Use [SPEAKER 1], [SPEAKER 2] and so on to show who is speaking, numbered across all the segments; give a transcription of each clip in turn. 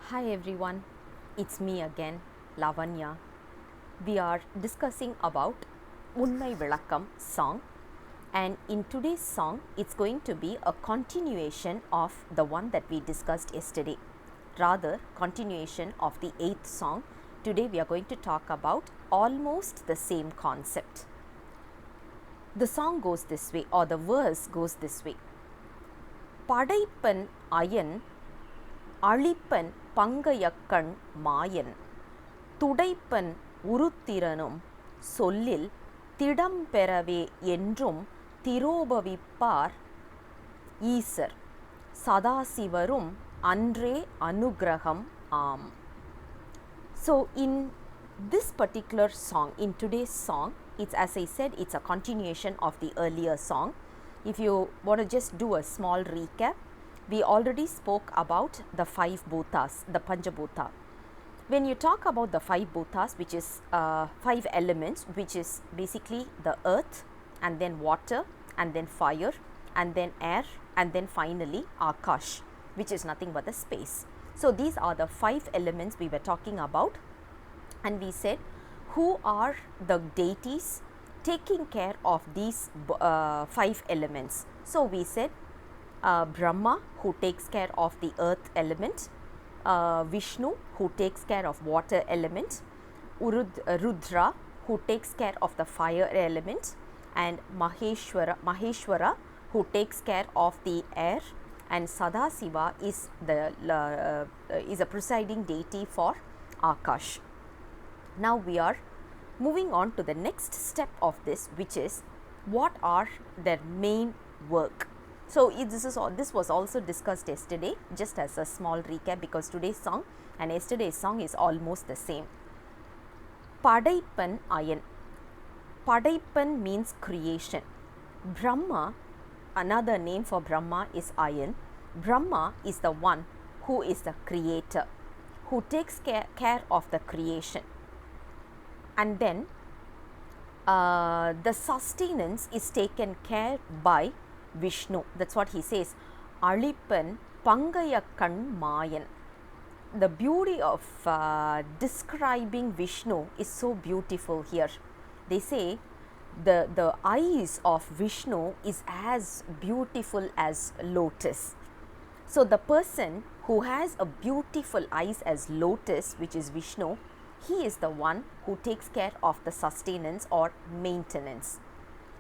[SPEAKER 1] Hi everyone, it's me again, Lavanya. We are discussing about Unmai vilakkam song, and in today's song it's going to be a continuation of the one that we discussed yesterday. Rather, continuation of the 8th song. Today we are going to talk about almost the same concept. The song goes this way, or the verse goes this way. Padaippan Ayan அழிப்பன் பங்கையக்கண் மாயன் துடைப்பன் உருத்திரனும் சொல்லில் திடம்பெறவே என்றும் திரோபவிப்பார் ஈசர் சதாசிவரும் அன்றே அனுகிரகம் ஆம். So in this particular song, in today's song, it's, as I said, it's a continuation of the earlier song. If you want to just do a small recap, we already spoke about the 5 bhutas, the Panjabhuta. When you talk about the 5 bhutas, which is 5 elements, which is basically the earth, and then water, and then fire, and then air, and then finally Akash, which is nothing but the space. So these are the 5 elements we were talking about, and we said who are the deities taking care of these 5 elements. So we said Brahma, who takes care of the earth element, Vishnu, who takes care of water element, Rudra, who takes care of the fire element, and Maheshwara, who takes care of the air, and Sadasiva is a presiding deity for Akash. Now we are moving on to the next step of this, which is what are their main work. So this was also discussed yesterday, just as a small recap, because today's song and yesterday's song is almost the same. Padaippan Ayan. Padaippan means creation. Brahma, another name for Brahma is Ayan. Brahma is the one who is the creator, who takes care of the creation. And then the sustenance is taken care by Vishnu. That's what he says. Alippan Pangayakkan Mayan. The beauty of describing Vishnu is so beautiful here. They say the eyes of Vishnu is as beautiful as lotus. So the person who has a beautiful eyes as lotus, which is Vishnu, he is the one who takes care of the sustenance or maintenance.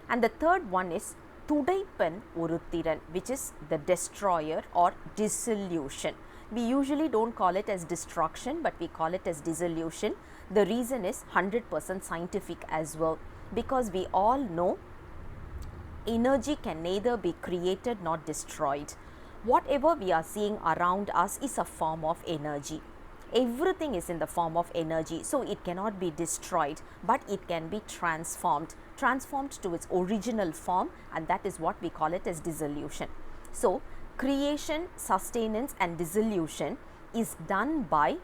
[SPEAKER 1] And the third one is Tudaippan Uruthiran, which is the destroyer or dissolution. We usually don't call it as destruction, but we call it as dissolution. The reason is 100% scientific as well, because we all know energy can neither be created nor destroyed. Whatever we are seeing around us is a form of energy. Everything is in the form of energy, so it cannot be destroyed, but it can be transformed to its original form, and that is what we call it as dissolution. So creation, sustenance and dissolution is done by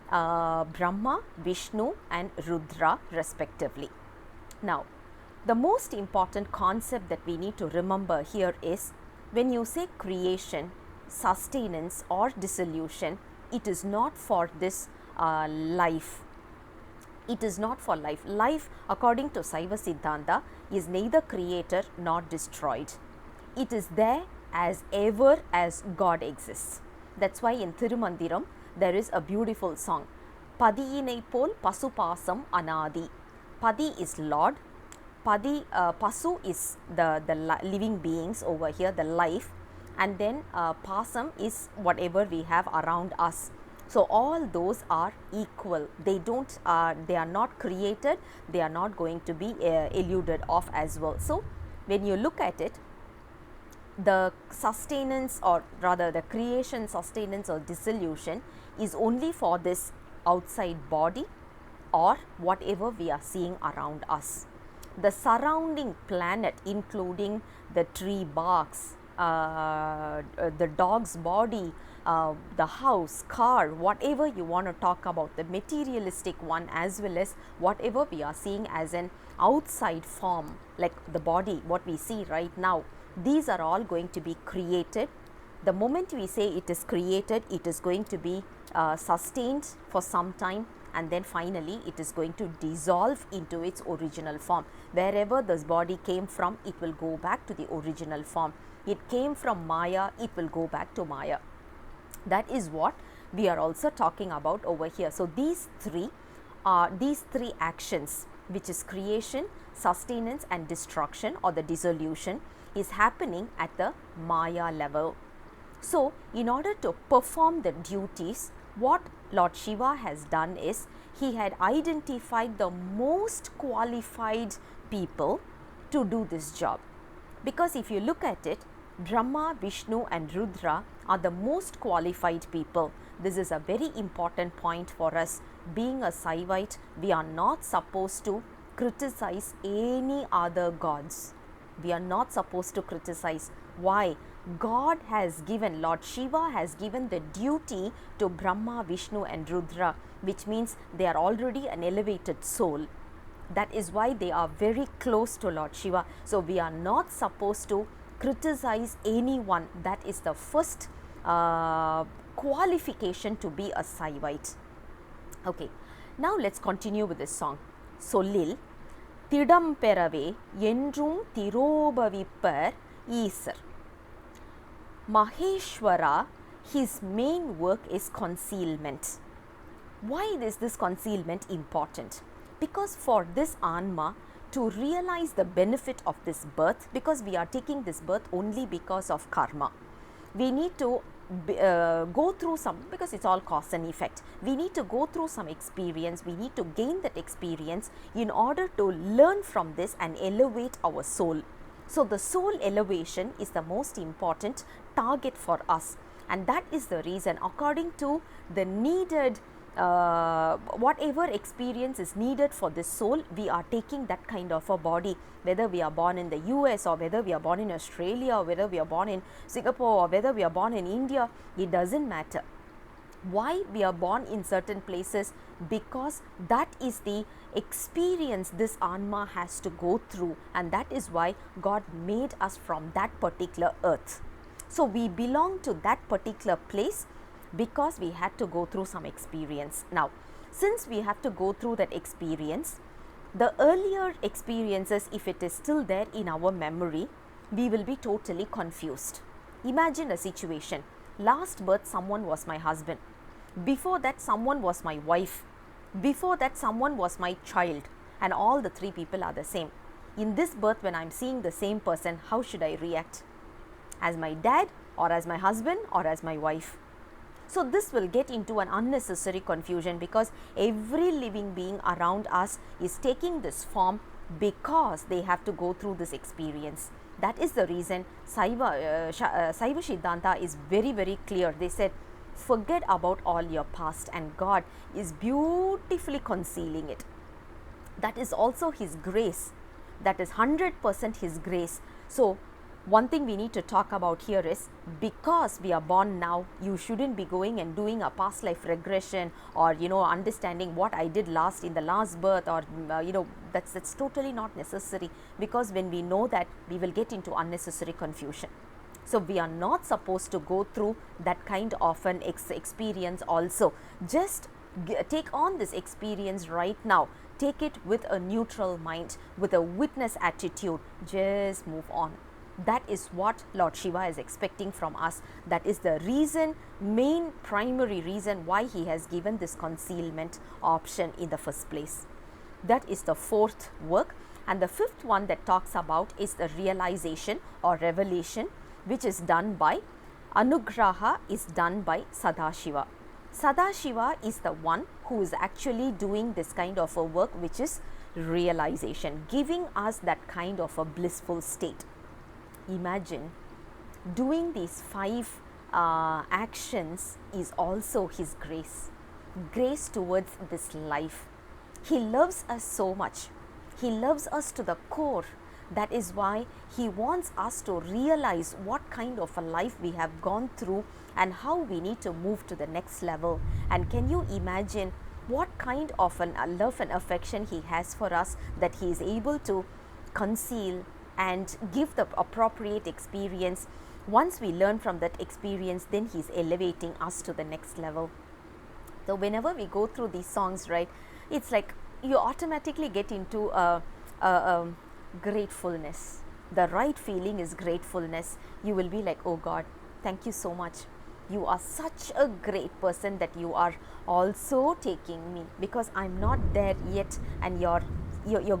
[SPEAKER 1] Brahma, Vishnu and Rudra respectively. Now the most important concept that we need to remember here is, when you say creation, sustenance or dissolution, it is not for this life. It is not for life. Life, according to Saiva Siddhantham, is neither created nor destroyed. It is there as ever as God exists. That's why in Thirumandiram there is a beautiful song. Padiyinai pol pasupasam anadi. Padi is Lord. Pasu is the living beings over here, the life. And then pasam is whatever we have around us. So all those are equal. They are not created, they are not going to be eluded off as well. So when you look at it, the sustenance, or rather the creation, sustenance or dissolution is only for this outside body or whatever we are seeing around us. The surrounding planet, including the tree barks, the dog's body, the house, car, whatever you want to talk about, the materialistic one, as well as whatever we are seeing as an outside form, like the body, what we see right now, these are all going to be created. The moment we say it is created, it is going to be sustained for some time, and then finally it is going to dissolve into its original form. Wherever this body came from, it will go back to the original form. It came from Maya, it will go back to Maya. That is what we are also talking about over here. So these three actions, which is creation, sustenance and destruction or the dissolution, is happening at the Maya level. So in order to perform the duties, what Lord Shiva has done is he had identified the most qualified people to do this job. Because if you look at it, Brahma, Vishnu and Rudra are the most qualified people. This is a very important point for us. Being a Saivite, we are not supposed to criticize any other gods. We are not supposed to criticize. Why? God has given, Lord Shiva has given the duty to Brahma, Vishnu and Rudra, which means they are already an elevated soul. That is why they are very close to Lord Shiva. So we are not supposed to criticize anyone. That is the first qualification to be a Saivite. Okay, now let's continue with this song. Sollil Tidam Perave Yendrum Tirobavipar Isar. Maheshwara, his main work is concealment. Why is this concealment important? Because for this Anma to realize the benefit of this birth, because we are taking this birth only because of karma, we need to go through some, because it's all cause and effect, we need to go through some experience, we need to gain that experience in order to learn from this and elevate our soul. So the soul elevation is the most important target for us, and that is the reason, according to the needed whatever experience is needed for this soul, we are taking that kind of a body. Whether we are born in the US or whether we are born in Australia or whether we are born in Singapore or whether we are born in India, it doesn't matter. Why we are born in certain places? Because that is the experience this Anma has to go through, and that is why God made us from that particular earth. So we belong to that particular place because we had to go through some experience. Now, since we have to go through that experience, the earlier experiences, if it is still there in our memory, we will be totally confused. Imagine a situation. Last birth, someone was my husband. Before that, someone was my wife. Before that, someone was my child. And all the three people are the same. In this birth, when I am seeing the same person, how should I react? As my dad, or as my husband, or as my wife? So this will get into an unnecessary confusion, because every living being around us is taking this form because they have to go through this experience. That is the reason Saiva Siddhanta is very, very clear. They said, forget about all your past, and God is beautifully concealing it. That is also His grace. That is 100% His grace. So one thing we need to talk about here is, because we are born now, you shouldn't be going and doing a past life regression, or understanding what I did last in the last birth, or that's totally not necessary, because when we know that, we will get into unnecessary confusion. So we are not supposed to go through that kind of an experience also. Just take on this experience right now. Take it with a neutral mind, with a witness attitude. Just move on. That is what Lord Shiva is expecting from us. That is the reason, main primary reason why he has given this concealment option in the first place. That is the fourth work. And the fifth one that talks about is the realization or revelation, which is done by Anugraha, is done by Sadashiva. Sadashiva is the one who is actually doing this kind of a work, which is realization, giving us that kind of a blissful state. Imagine doing these 5 actions is also His grace, grace towards this life. He loves us so much. He loves us to the core. That is why He wants us to realize what kind of a life we have gone through and how we need to move to the next level. And can you imagine what kind of a love and affection He has for us, that He is able to conceal and give the appropriate experience. Once we learn from that experience, then He is elevating us to the next level. So whenever we go through these songs, right, it's like you automatically get into a gratefulness. The right feeling is gratefulness. You will be like, oh God, thank you so much. You are such a great person that you are also taking me, because I'm not there yet, and your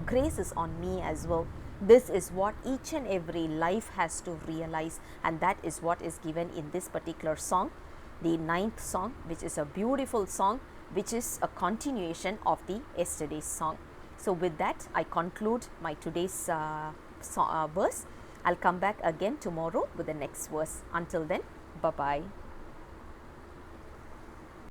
[SPEAKER 1] grace is on me as well. This is what each and every life has to realize, and that is what is given in this particular song, the ninth song, which is a beautiful song, which is a continuation of the yesterday's song. So with that, I conclude my today's verse. I'll come back again tomorrow with the next verse. Until then, bye bye.